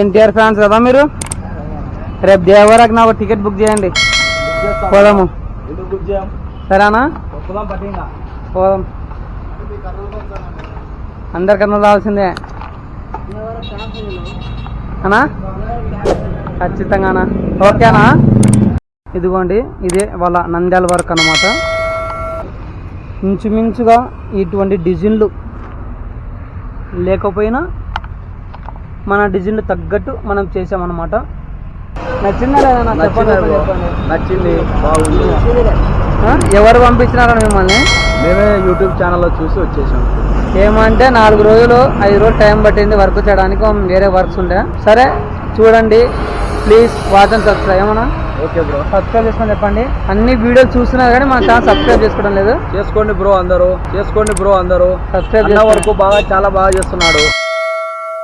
NTR fans కదా మీరు? రేపు దేవరాకి నాకు టికెట్ బుక్ చేయండి, పోదాము. సరేనా? పోదాం. అందరికన్నా రావాల్సిందే అనా? ఖచ్చితంగానా? ఓకేనా? ఇదిగోండి, ఇదే వాళ్ళ నంద్యాల వర్క్ అన్నమాట. ఇంచుమించుగా ఇటువంటి డిజైన్లు లేకపోయినా మన డిజైన్లు తగ్గట్టు మనం చేసామన్నమాట. నచ్చిందా లేదా? నచ్చింది, బాగుంది. ఎవరు పంపించినారా మిమ్మల్ని? మేమే యూట్యూబ్ ఛానల్లో చూసి వచ్చేసాం. ఏమంటే 4 రోజులు 5 రోజులు టైం పట్టింది వర్క్ చేయడానికి, వేరే వర్క్స్ ఉండే. సరే చూడండి, ప్లీజ్ వాచ్ అండ్ సబ్స్క్రైబ్. ఏమన్నా? ఓకే బ్రో, సబ్స్క్రైబ్ చేసుకొని చెప్పండి. అన్ని వీడియోలు చూస్తున్నారు కానీ మన ఛానల్ సబ్స్క్రైబ్ చేసుకోవడం లేదు. చేసుకోండి బ్రో అందరూ, సబ్స్క్రైబ్ వరకు చాలా బాగా చేస్తున్నాడు.